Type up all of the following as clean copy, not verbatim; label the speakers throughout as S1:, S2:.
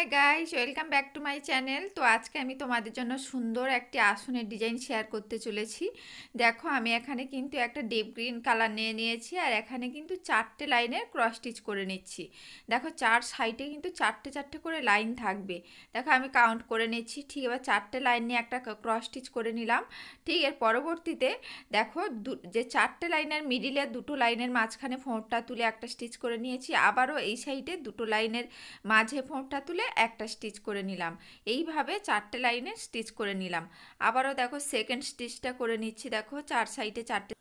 S1: Hi guys, welcome back to my channel. তো আজকে আমি তোমাদের জন্য সুন্দর একটি আসনের ডিজাইন শেয়ার করতে চলেছি। দেখো, আমি এখানে কিন্তু একটা ডিপ গ্রিন কালার নিয়ে নিয়েছি, আর এখানে কিন্তু 4টে লাইনের ক্রস স্টিচ করে নিচ্ছি। দেখো, চার সাইডে কিন্তু চারটে চারটে করে লাইন থাকবে। দেখো, আমি কাউন্ট করে নিচ্ছি। ঠিক, এবার 4টে লাইন নিয়ে একটা ক্রস স্টিচ করে নিলাম। ঠিক, এর পরবর্তীতে দেখো, যে 4টে লাইনের মিডিলে দুটো লাইনের মাঝখানে ফোঁটা তুলে একটা স্টিচ করে নিয়েছি। আবারও এই সাইডে দুটো লাইনের মাঝে ফোঁটা তুলে একটা স্টিচ করে নিলাম। এইভাবে 4টে লাইনে স্টিচ করে নিলাম। আবারও দেখো, সেকেন্ড স্টিচটা করে নিচ্ছি। দেখো, চার সাইডে চারটে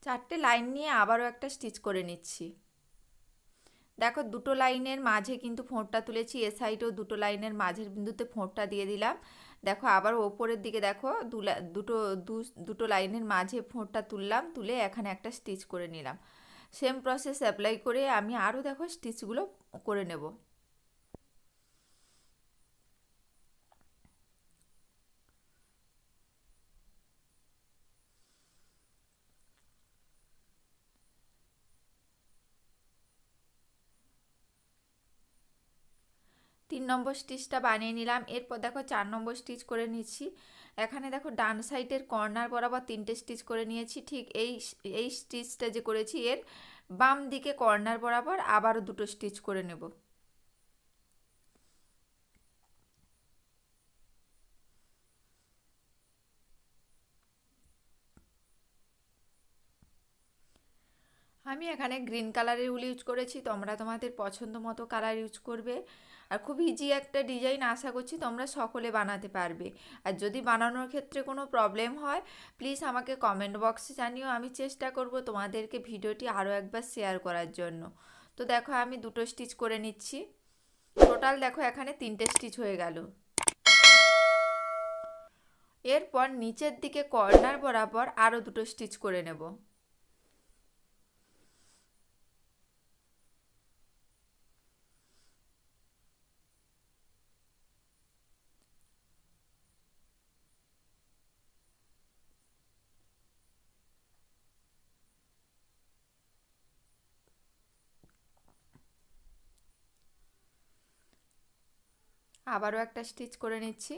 S1: চারটে লাইন নিয়ে আবারও একটা স্টিচ করে নিচ্ছি। দেখো, দুটো লাইনের মাঝে কিন্তু ফোঁটা তুলেছি, এ সাইডেও দুটো লাইনের মাঝের বিন্দুতে ফোঁটা দিয়ে দিলাম। দেখো, আবার ওপরের দিকে দেখো, দুটো দুটো লাইনের মাঝে ফোঁটা তুললাম, তুলে এখানে একটা স্টিচ করে নিলাম। সেম প্রসেস অ্যাপ্লাই করে আমি আরও দেখো স্টিচগুলো করে নেব। 3 নম্বর স্টিচটা বানিয়ে নিলাম। এরপর দেখো, 4 নম্বর স্টিচ করে নিচ্ছি। এখানে দেখো, ডান সাইডের কর্নার বরাবর 3টে স্টিচ করে নিয়েছি। ঠিক এই স্টিচটা যে করেছি, এর বাম দিকে কর্নার বরাবর আবারও দুটো স্টিচ করে নেব। আমি এখানে গ্রিন কালারের উল ইউজ করেছি, তোমরা তোমাদের পছন্দ মতো কালার ইউজ করবে। আর খুব ইজি একটা ডিজাইন, আশা করছি তোমরা সকলে বানাতে পারবে। আর যদি বানানোর ক্ষেত্রে কোনো প্রবলেম হয়, প্লিজ আমাকে কমেন্ট বক্সে জানিও। আমি চেষ্টা করব তোমাদেরকে ভিডিওটি আরও একবার শেয়ার করার জন্য। তো দেখো, আমি দুটো স্টিচ করে নিচ্ছি। টোটাল দেখো, এখানে 3টে স্টিচ হয়ে গেল। এরপর নিচের দিকে কর্নার বরাবর আরও দুটো স্টিচ করে নেব। আবারও একটা স্টিচ করে নিচ্ছি।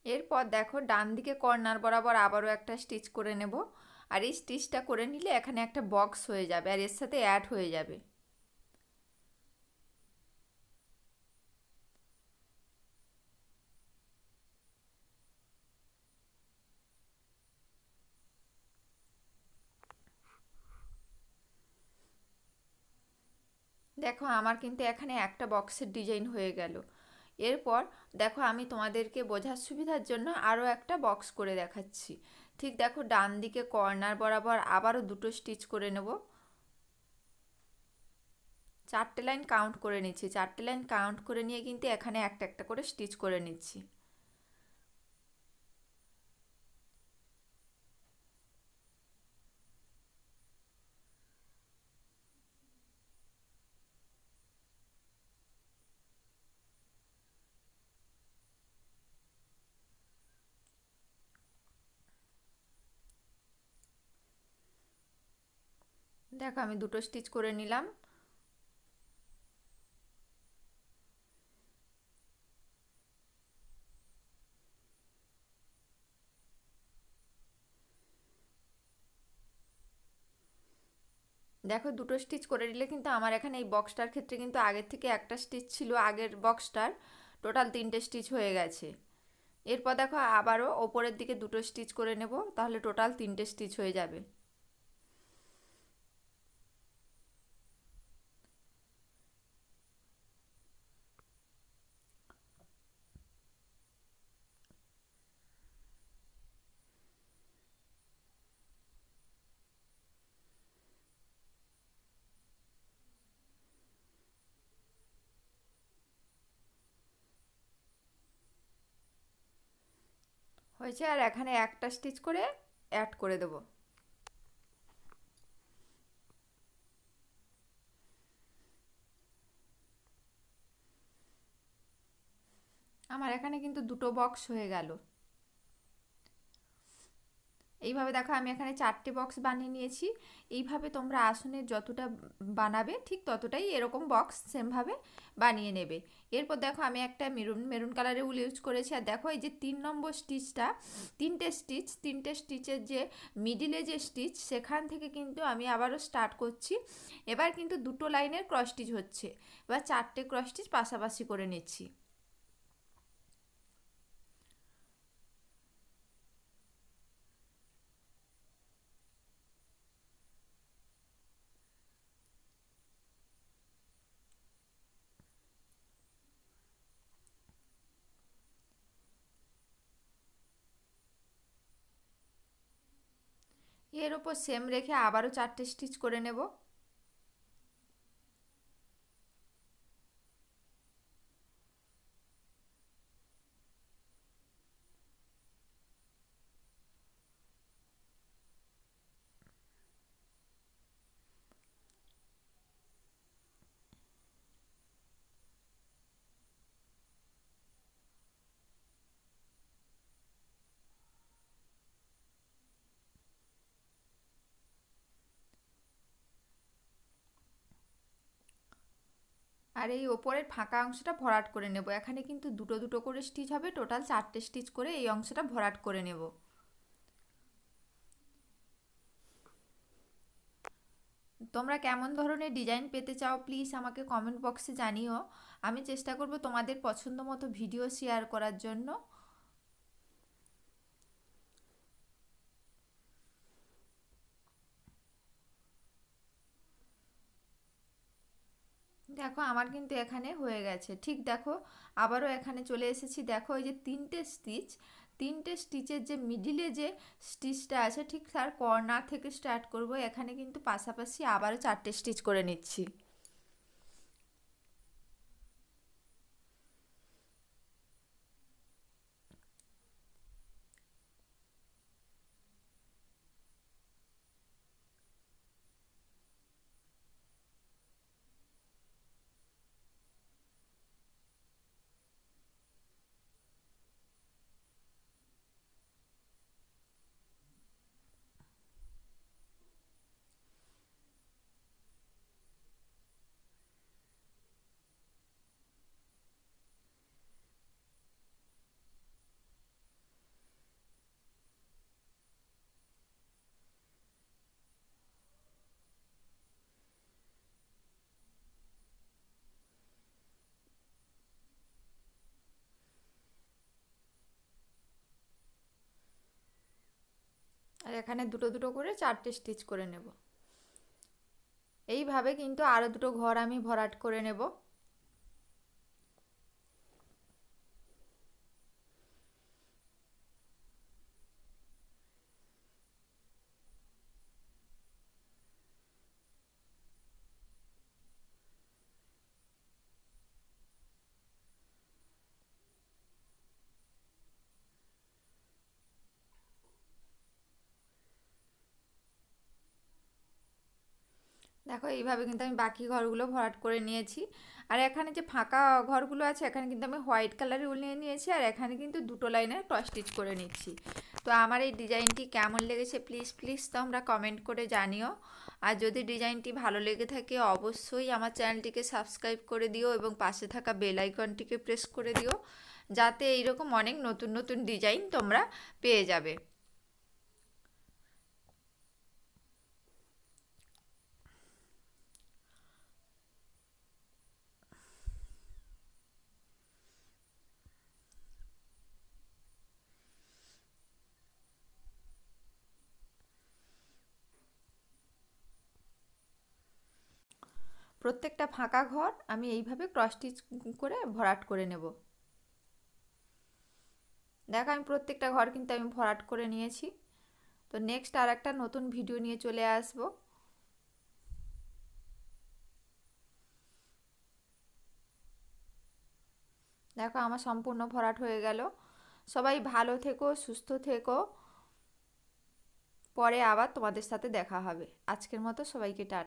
S1: এরপর দেখো, ডান দিকে কর্নার বরাবর আবারও একটা স্টিচ করে নেব। আর এই স্টিচটা করে নিলে এখানে একটা বক্স হয়ে যাবে, আর এর সাথে অ্যাড হয়ে যাবে। দেখো, আমার কিন্তু এখানে একটা বক্সের ডিজাইন হয়ে গেল। এরপর দেখো, আমি তোমাদেরকে বোঝার সুবিধার জন্য আরও একটা বক্স করে দেখাচ্ছি। ঠিক দেখো, ডান দিকে কর্নার বরাবর আবারও দুটো স্টিচ করে নেব। 4টে লাইন কাউন্ট করে নিচ্ছি। 4টে লাইন কাউন্ট করে নিয়ে কিন্তু এখানে একটা একটা করে স্টিচ করে নিচ্ছি। দেখো, আমি দুটো স্টিচ করে নিলাম। দেখো, দুটো স্টিচ করে নিলে কিন্তু আমার এখানে এই বক্সটার ক্ষেত্রে কিন্তু আগের থেকে একটা স্টিচ ছিল, আগের বক্সটার টোটাল 3টে স্টিচ হয়ে গেছে। এরপর দেখো, আবারও ওপরের দিকে দুটো স্টিচ করে নেব, তাহলে টোটাল 3টে স্টিচ হয়ে যাবে। হয়েছে, আর এখানে একটা স্টিচ করে অ্যাড করে দেব। আমার এখানে কিন্তু দুটো বক্স হয়ে গেল। এইভাবে দেখো আমি এখানে 4টে বক্স বানিয়ে নিয়েছি। এইভাবে তোমরা আসনের যতটা বানাবে ঠিক ততটাই এরকম বক্স সেমভাবে বানিয়ে নেবে। এরপর দেখো আমি একটা মেরুন মেরুন কালারের উল ইউজ করেছি। আর দেখো এই যে 3 নম্বর স্টিচটা, তিনটে স্টিচের যে মিডিলে যে স্টিচ সেখান থেকে কিন্তু আমি আবারও স্টার্ট করছি। এবার কিন্তু দুটো লাইনের ক্রস স্টিচ হচ্ছে। এবার 4টে ক্রস স্টিচ পাশাপাশি করে নিচ্ছি। এর ওপর সেম রেখে আবারও 4টে স্টিচ করে নেব। আর এই ওপরের ফাঁকা অংশটা ভরাট করে নেব। এখানে কিন্তু দুটো দুটো করে স্টিচ হবে, টোটাল 4টে স্টিচ করে এই অংশটা ভরাট করে নেব। তোমরা কেমন ধরনের ডিজাইন পেতে চাও প্লিজ আমাকে কমেন্ট বক্সে জানিও। আমি চেষ্টা করব তোমাদের পছন্দ মতো ভিডিও শেয়ার করার জন্য। দেখো আমার কিন্তু এখানে হয়ে গেছে। ঠিক দেখো আবারও এখানে চলে এসেছি। দেখো এই যে তিনটে স্টিচের যে মিডিলে যে স্টিচটা আছে ঠিক তার কর্নার থেকে স্টার্ট করব। এখানে কিন্তু পাশাপাশি আবারও 4টে স্টিচ করে নিচ্ছি। আর এখানে দুটো দুটো করে 4টে স্টিচ করে নেব। এইভাবে কিন্তু আরও দুটো ঘর আমি ভরাট করে নেব। দেখো এইভাবে কিন্তু আমি বাকি ঘরগুলো ভরাট করে নিয়েছি। আর এখানে যে ফাঁকা ঘরগুলো আছে এখানে কিন্তু আমি হোয়াইট কালারের উল নিয়ে নিয়েছি। আর এখানে কিন্তু দুটো লাইনের ক্রস স্টিচ করে নিচ্ছি। তো আমার এই ডিজাইনটি কেমন লেগেছে প্লিজ প্লিজ তোমরা কমেন্ট করে জানিও। আর যদি ডিজাইনটি ভালো লেগে থাকে অবশ্যই আমার চ্যানেলটিকে সাবস্ক্রাইব করে দিও এবং পাশে থাকা বেল আইকনটিকে প্রেস করে দিও, যাতে এইরকম অনেক নতুন নতুন ডিজাইন তোমরা পেয়ে যাবে। প্রত্যেকটা ফাঁকা ঘর আমি এইভাবে ক্রস স্টিচ করে ভরাট করে নেব। দেখো আমি প্রত্যেকটা ঘর কিন্তু আমি ভরাট করে নিয়েছি। তো নেক্সট আর একটা নতুন ভিডিও নিয়ে চলে আসব। দেখো আমার সম্পূর্ণ ভরাট হয়ে গেল। সবাই ভালো থেকো, সুস্থ থেকো। পরে আবার তোমাদের সাথে দেখা হবে। আজকের মতো সবাইকে টাটা।